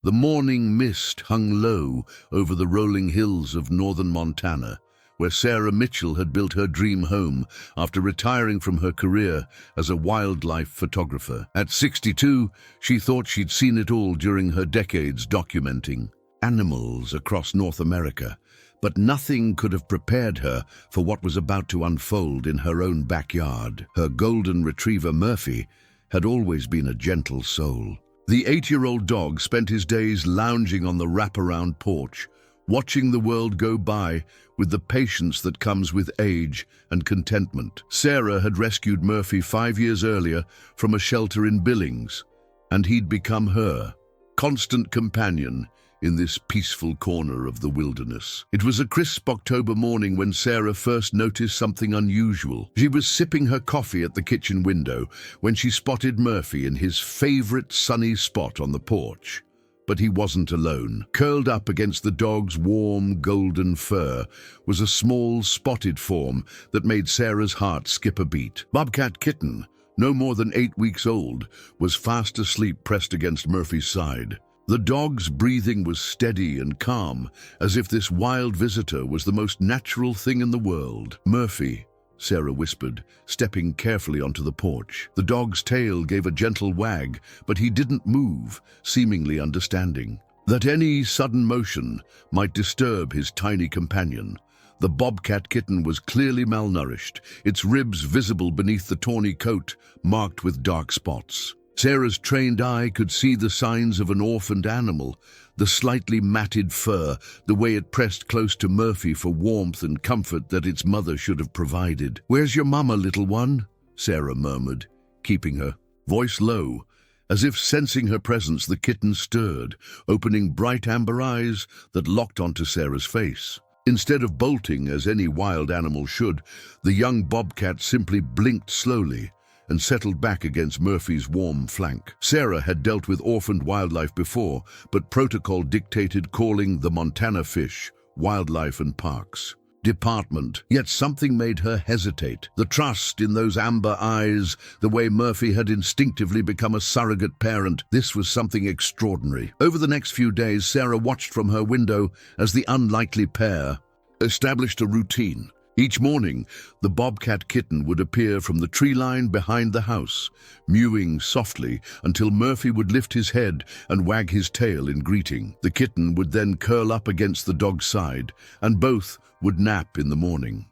The morning mist hung low over the rolling hills of northern Montana, where Sarah Mitchell had built her dream home after retiring from her career as a wildlife photographer. At 62, she thought she'd seen it all during her decades documenting animals across North America, but nothing could have prepared her for what was about to unfold in her own backyard. Her golden retriever Murphy had always been a gentle soul. The 8-year-old dog spent his days lounging on the wraparound porch, watching the world go by with the patience that comes with age and contentment. Sarah had rescued Murphy 5 years earlier from a shelter in Billings, and he'd become her constant companion in this peaceful corner of the wilderness. It was a crisp October morning when Sarah first noticed something unusual. She was sipping her coffee at the kitchen window when she spotted Murphy in his favorite sunny spot on the porch. But he wasn't alone. Curled up against the dog's warm, golden fur was a small, spotted form that made Sarah's heart skip a beat. Bobcat Kitten, no more than 8 weeks old, was fast asleep pressed against Murphy's side. The dog's breathing was steady and calm, as if this wild visitor was the most natural thing in the world. "Murphy," Sarah whispered, stepping carefully onto the porch. The dog's tail gave a gentle wag, but he didn't move, seemingly understanding that any sudden motion might disturb his tiny companion. The bobcat kitten was clearly malnourished, its ribs visible beneath the tawny coat, marked with dark spots. Sarah's trained eye could see the signs of an orphaned animal, the slightly matted fur, the way it pressed close to Murphy for warmth and comfort that its mother should have provided. "Where's your mama, little one?" Sarah murmured, keeping her voice low. As if sensing her presence, the kitten stirred, opening bright amber eyes that locked onto Sarah's face. Instead of bolting, as any wild animal should, the young bobcat simply blinked slowly and settled back against Murphy's warm flank. Sarah had dealt with orphaned wildlife before, but protocol dictated calling the Montana Fish, Wildlife and Parks Department. Yet something made her hesitate. The trust in those amber eyes, the way Murphy had instinctively become a surrogate parent, this was something extraordinary. Over the next few days, Sarah watched from her window as the unlikely pair established a routine. Each morning, the bobcat kitten would appear from the tree line behind the house, mewing softly until Murphy would lift his head and wag his tail in greeting. The kitten would then curl up against the dog's side, and both would nap in the morning.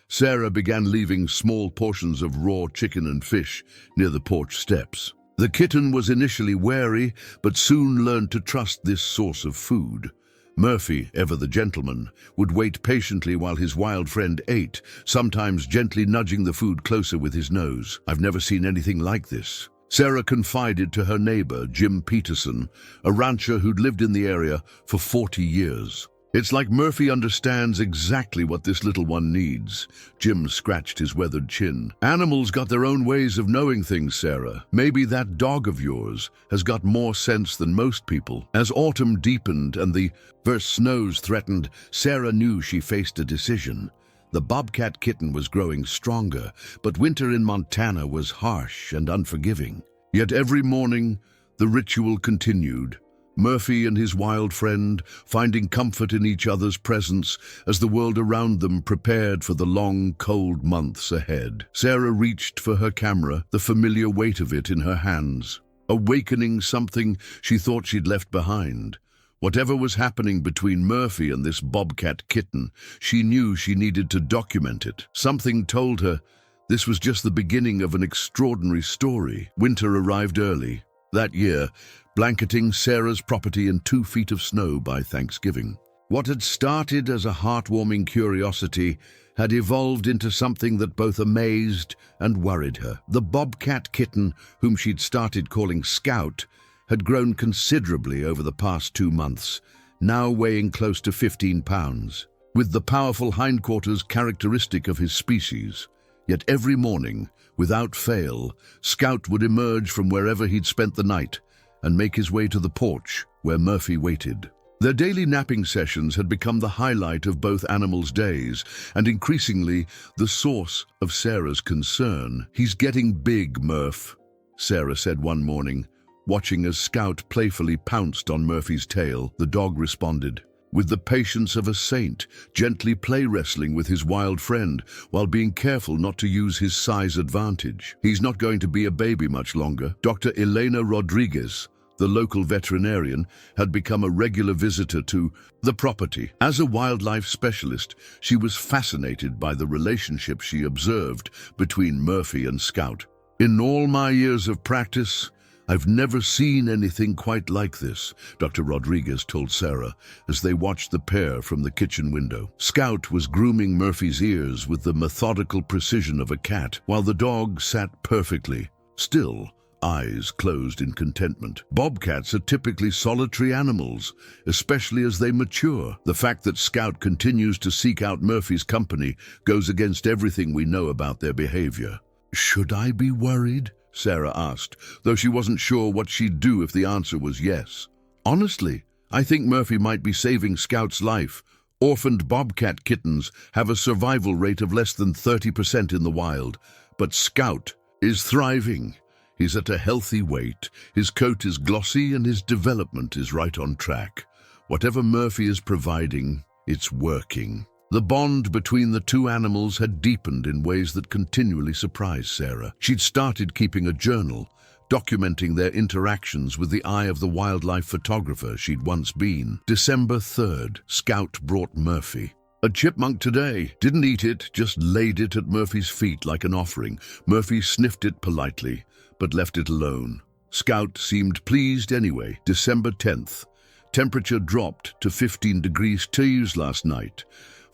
Sarah began leaving small portions of raw chicken and fish near the porch steps. The kitten was initially wary, but soon learned to trust this source of food. Murphy, ever the gentleman, would wait patiently while his wild friend ate, sometimes gently nudging the food closer with his nose. "I've never seen anything like this," Sarah confided to her neighbor, Jim Peterson, a rancher who'd lived in the area for 40 years. "It's like Murphy understands exactly what this little one needs." Jim scratched his weathered chin. "Animals got their own ways of knowing things, Sarah. Maybe that dog of yours has got more sense than most people." As autumn deepened and the first snows threatened, Sarah knew she faced a decision. The bobcat kitten was growing stronger, but winter in Montana was harsh and unforgiving. Yet every morning, the ritual continued. Murphy and his wild friend finding comfort in each other's presence as the world around them prepared for the long, cold months ahead. Sarah reached for her camera, the familiar weight of it in her hands, awakening something she thought she'd left behind. Whatever was happening between Murphy and this bobcat kitten, she knew she needed to document it. Something told her this was just the beginning of an extraordinary story. Winter arrived early that year, blanketing Sarah's property in 2 feet of snow by Thanksgiving. What had started as a heartwarming curiosity had evolved into something that both amazed and worried her. The bobcat kitten, whom she'd started calling Scout, had grown considerably over the past 2 months, now weighing close to 15 pounds, with the powerful hindquarters characteristic of his species. Yet every morning, without fail, Scout would emerge from wherever he'd spent the night and make his way to the porch where Murphy waited. Their daily napping sessions had become the highlight of both animals' days, and increasingly the source of Sarah's concern. "He's getting big, Murph," Sarah said one morning, Watching as Scout playfully pounced on Murphy's tail, the dog responded, with the patience of a saint, gently play wrestling with his wild friend while being careful not to use his size advantage. He's not going to be a baby much longer. Dr. Elena Rodriguez, the local veterinarian, had become a regular visitor to the property. As a wildlife specialist, she was fascinated by the relationship she observed between Murphy and Scout. In all my years of practice, I've never seen anything quite like this, Dr. Rodriguez told Sarah as they watched the pair from the kitchen window. Scout was grooming Murphy's ears with the methodical precision of a cat, while the dog sat perfectly, still, eyes closed in contentment. Bobcats are typically solitary animals, especially as they mature. The fact that Scout continues to seek out Murphy's company goes against everything we know about their behavior. Should I be worried? Sarah asked, though she wasn't sure what she'd do if the answer was yes. Honestly, I think Murphy might be saving Scout's life. Orphaned bobcat kittens have a survival rate of less than 30% in the wild, but Scout is thriving. He's at a healthy weight, his coat is glossy, and his development is right on track. Whatever Murphy is providing, it's working. The bond between the two animals had deepened in ways that continually surprised Sarah. She'd started keeping a journal, documenting their interactions with the eye of the wildlife photographer she'd once been. December 3rd, Scout brought Murphy. A chipmunk today. Didn't eat it, just laid it at Murphy's feet like an offering. Murphy sniffed it politely, but left it alone. Scout seemed pleased anyway. December 10th. Temperature dropped to 15 degrees Celsius last night.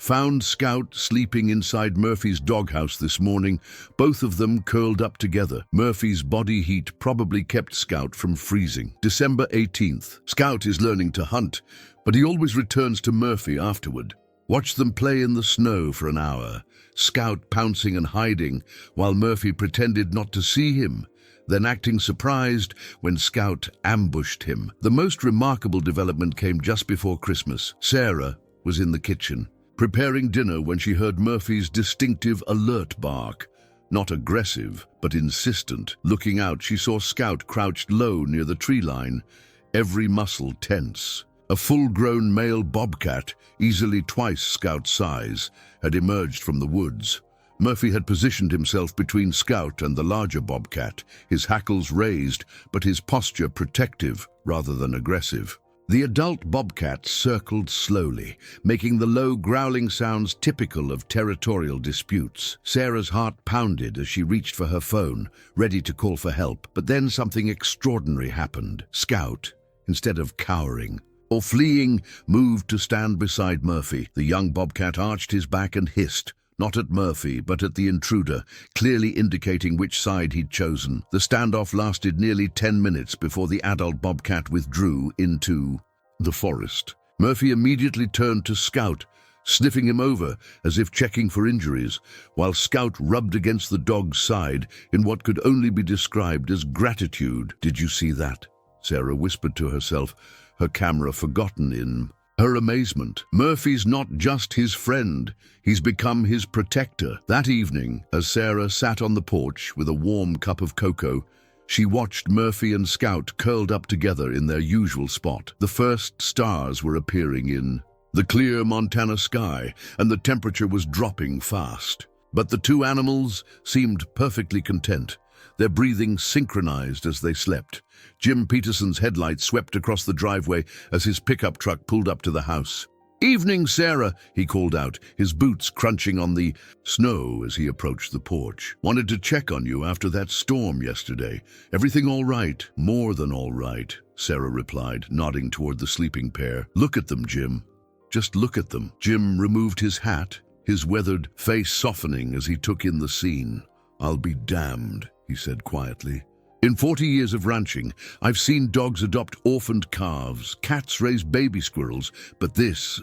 Found Scout sleeping inside Murphy's doghouse this morning, both of them curled up together. Murphy's body heat probably kept Scout from freezing. December 18th. Scout is learning to hunt, but he always returns to Murphy afterward. Watch them play in the snow for an hour, Scout pouncing and hiding, while Murphy pretended not to see him, then acting surprised when Scout ambushed him. The most remarkable development came just before Christmas. Sarah was in the kitchen, preparing dinner when she heard Murphy's distinctive alert bark. Not aggressive, but insistent. Looking out, she saw Scout crouched low near the tree line, every muscle tense. A full-grown male bobcat, easily twice Scout's size, had emerged from the woods. Murphy had positioned himself between Scout and the larger bobcat, his hackles raised, but his posture protective rather than aggressive. The adult bobcat circled slowly, making the low growling sounds typical of territorial disputes. Sarah's heart pounded as she reached for her phone, ready to call for help. But then something extraordinary happened. Scout, instead of cowering or fleeing, moved to stand beside Murphy. The young bobcat arched his back and hissed, not at Murphy, but at the intruder, clearly indicating which side he'd chosen. The standoff lasted nearly 10 minutes before the adult bobcat withdrew into the forest. Murphy immediately turned to Scout, sniffing him over as if checking for injuries, while Scout rubbed against the dog's side in what could only be described as gratitude. "Did you see that?" Sarah whispered to herself, her camera forgotten in her amazement. Murphy's not just his friend, he's become his protector. That evening, as Sarah sat on the porch with a warm cup of cocoa, she watched Murphy and Scout curled up together in their usual spot. The first stars were appearing in the clear Montana sky, and the temperature was dropping fast. But the two animals seemed perfectly content, their breathing synchronized as they slept. Jim Peterson's headlights swept across the driveway as his pickup truck pulled up to the house. "Evening, Sarah," he called out, his boots crunching on the snow as he approached the porch. "Wanted to check on you after that storm yesterday. Everything all right?" "More than all right," Sarah replied, nodding toward the sleeping pair. "Look at them, Jim. Just look at them." Jim removed his hat, his weathered face softening as he took in the scene. "I'll be damned," he said quietly. "In 40 years of ranching, I've seen dogs adopt orphaned calves, cats raise baby squirrels, but this,"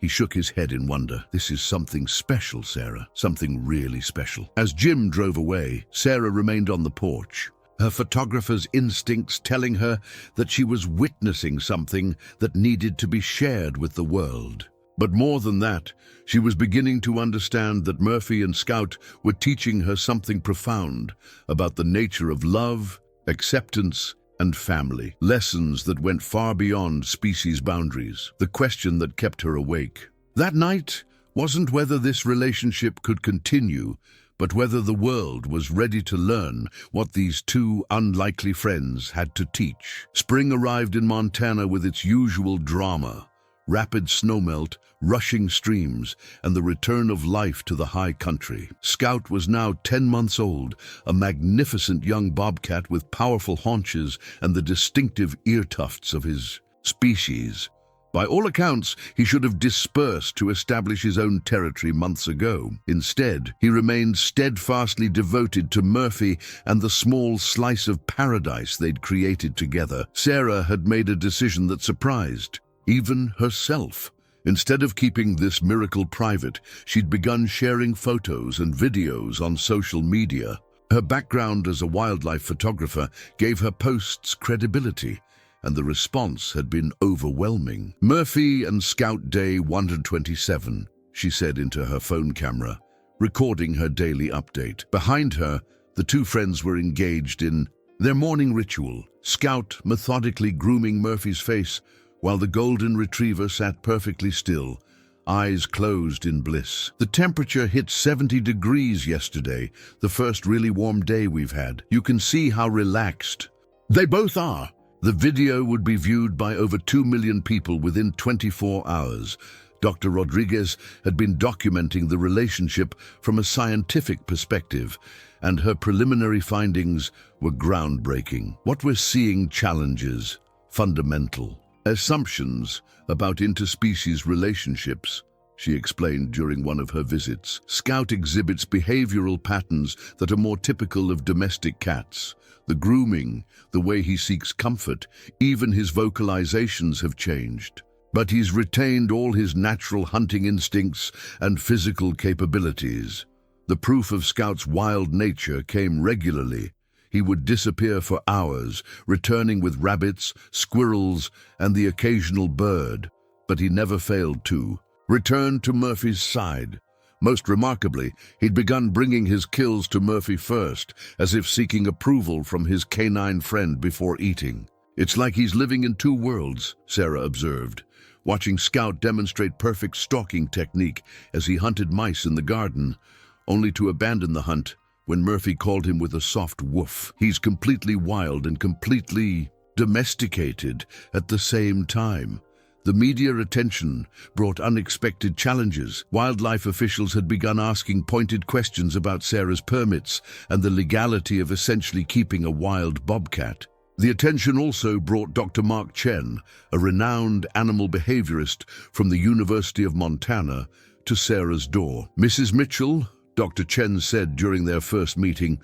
he shook his head in wonder, "this is something special, Sarah, something really special." As Jim drove away, Sarah remained on the porch, her photographer's instincts telling her that she was witnessing something that needed to be shared with the world. But more than that, she was beginning to understand that Murphy and Scout were teaching her something profound about the nature of love, acceptance, and family. Lessons that went far beyond species boundaries. The question that kept her awake that night wasn't whether this relationship could continue, but whether the world was ready to learn what these two unlikely friends had to teach. Spring arrived in Montana with its usual drama: rapid snowmelt, rushing streams, and the return of life to the high country. Scout was now 10 months old, a magnificent young bobcat with powerful haunches and the distinctive ear tufts of his species. By all accounts, he should have dispersed to establish his own territory months ago. Instead, he remained steadfastly devoted to Murphy and the small slice of paradise they'd created together. Sarah had made a decision that surprised even herself. Instead of keeping this miracle private, she'd begun sharing photos and videos on social media. Her background as a wildlife photographer gave her posts credibility, and the response had been overwhelming. "Murphy and Scout Day 127, she said into her phone camera, recording her daily update. Behind her, the two friends were engaged in their morning ritual, Scout methodically grooming Murphy's face, while the golden retriever sat perfectly still, eyes closed in bliss. The temperature hit 70 degrees yesterday, the first really warm day we've had. You can see how relaxed they both are." The video would be viewed by over 2 million people within 24 hours. Dr. Rodriguez had been documenting the relationship from a scientific perspective, and her preliminary findings were groundbreaking. What we're seeing challenges fundamental assumptions about interspecies relationships, she explained during one of her visits. Scout exhibits behavioral patterns that are more typical of domestic cats. The grooming, the way he seeks comfort, even his vocalizations have changed. But he's retained all his natural hunting instincts and physical capabilities. The proof of Scout's wild nature came regularly. He would disappear for hours, returning with rabbits, squirrels, and the occasional bird, but he never failed to return to Murphy's side. Most remarkably, he'd begun bringing his kills to Murphy first, as if seeking approval from his canine friend before eating. "It's like he's living in two worlds," Sarah observed, watching Scout demonstrate perfect stalking technique as he hunted mice in the garden, only to abandon the hunt when Murphy called him with a soft woof. "He's completely wild and completely domesticated at the same time." The media attention brought unexpected challenges. Wildlife officials had begun asking pointed questions about Sarah's permits and the legality of essentially keeping a wild bobcat. The attention also brought Dr. Mark Chen, a renowned animal behaviorist from the University of Montana, to Sarah's door. "Mrs. Mitchell," Dr. Chen said during their first meeting,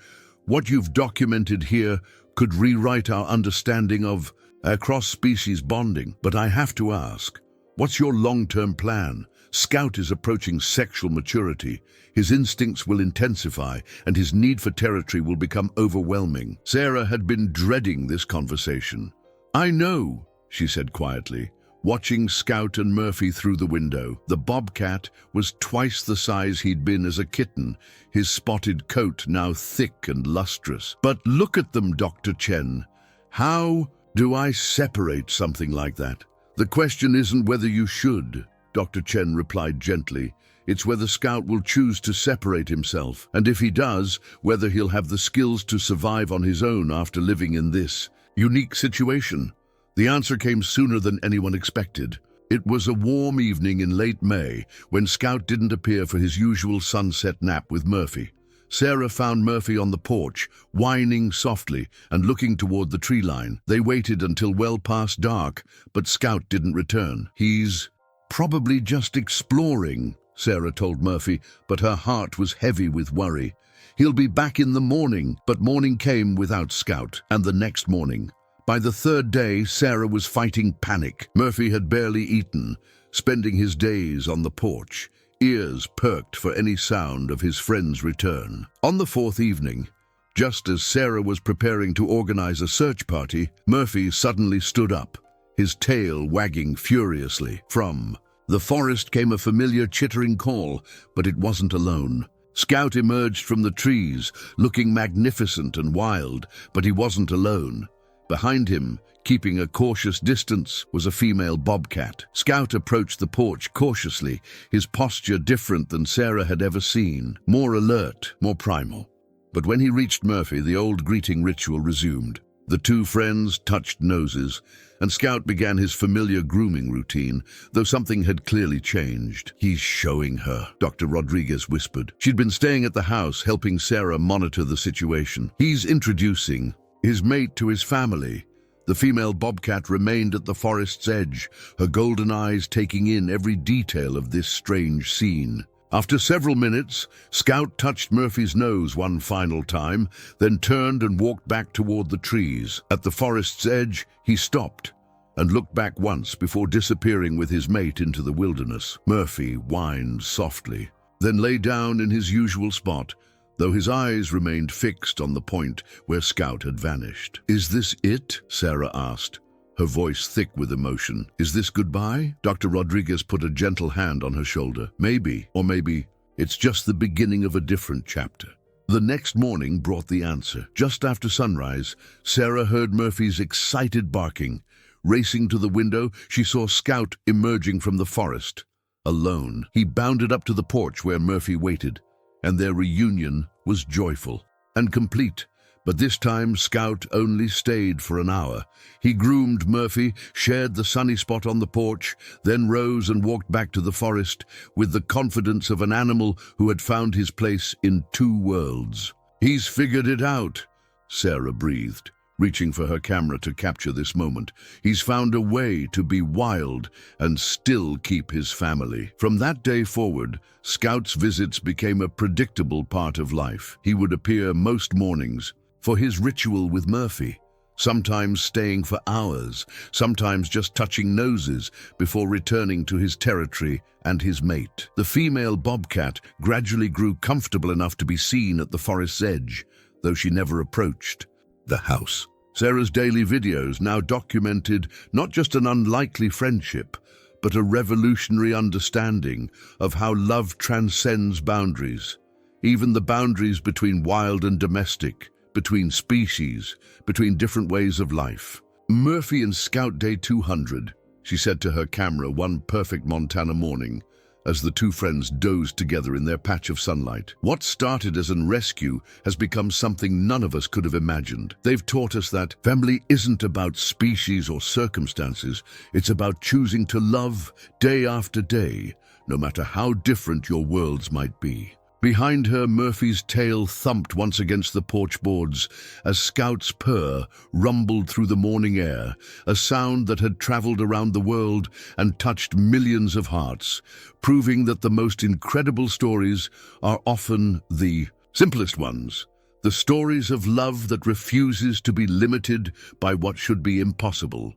"what you've documented here could rewrite our understanding of cross-species bonding. But I have to ask, what's your long-term plan? Scout is approaching sexual maturity. His instincts will intensify, and his need for territory will become overwhelming." Sarah had been dreading this conversation. "I know," she said quietly, watching Scout and Murphy through the window. The bobcat was twice the size he'd been as a kitten, his spotted coat now thick and lustrous. "But look at them, Dr. Chen. How do I separate something like that?" "The question isn't whether you should," Dr. Chen replied gently. "It's whether Scout will choose to separate himself, and if he does, whether he'll have the skills to survive on his own after living in this unique situation." The answer came sooner than anyone expected. It was a warm evening in late May when Scout didn't appear for his usual sunset nap with Murphy. Sarah found Murphy on the porch, whining softly and looking toward the tree line. They waited until well past dark, but Scout didn't return. "He's probably just exploring," Sarah told Murphy, but her heart was heavy with worry. "He'll be back in the morning." But morning came without Scout, and the next morning. By the third day, Sarah was fighting panic. Murphy had barely eaten, spending his days on the porch, ears perked for any sound of his friend's return. On the fourth evening, just as Sarah was preparing to organize a search party, Murphy suddenly stood up, his tail wagging furiously. From the forest came a familiar chittering call, but it wasn't alone. Scout emerged from the trees, looking magnificent and wild, but he wasn't alone. Behind him, keeping a cautious distance, was a female bobcat. Scout approached the porch cautiously, his posture different than Sarah had ever seen, more alert, more primal. But when he reached Murphy, the old greeting ritual resumed. The two friends touched noses, and Scout began his familiar grooming routine, though something had clearly changed. "He's showing her," Dr. Rodriguez whispered. She'd been staying at the house, helping Sarah monitor the situation. "He's introducing his mate to his family." The female bobcat remained at the forest's edge, her golden eyes taking in every detail of this strange scene. After several minutes, Scout touched Murphy's nose one final time, then turned and walked back toward the trees. At the forest's edge, he stopped and looked back once before disappearing with his mate into the wilderness. Murphy whined softly, then lay down in his usual spot, though his eyes remained fixed on the point where Scout had vanished. "Is this it?" Sarah asked, her voice thick with emotion. "Is this goodbye?" Dr. Rodriguez put a gentle hand on her shoulder. "Maybe, or maybe it's just the beginning of a different chapter." The next morning brought the answer. Just after sunrise, Sarah heard Murphy's excited barking. Racing to the window, she saw Scout emerging from the forest. Alone, he bounded up to the porch where Murphy waited, and their reunion was joyful and complete. But this time, Scout only stayed for an hour. He groomed Murphy, shared the sunny spot on the porch, then rose and walked back to the forest with the confidence of an animal who had found his place in two worlds. "He's figured it out," Sarah breathed, reaching for her camera to capture this moment. "He's found a way to be wild and still keep his family." From that day forward, Scout's visits became a predictable part of life. He would appear most mornings for his ritual with Murphy, sometimes staying for hours, sometimes just touching noses before returning to his territory and his mate. The female bobcat gradually grew comfortable enough to be seen at the forest's edge, though she never approached the house. Sarah's daily videos now documented not just an unlikely friendship, but a revolutionary understanding of how love transcends boundaries, even the boundaries between wild and domestic, between species, between different ways of life. "Murphy and Scout Day 200, she said to her camera one perfect Montana morning, as the two friends dozed together in their patch of sunlight. What started as a rescue has become something none of us could have imagined. They've taught us that family isn't about species or circumstances. It's about choosing to love day after day, no matter how different your worlds might be." Behind her, Murphy's tail thumped once against the porch boards as Scout's purr rumbled through the morning air, a sound that had traveled around the world and touched millions of hearts, proving that the most incredible stories are often the simplest ones, the stories of love that refuses to be limited by what should be impossible.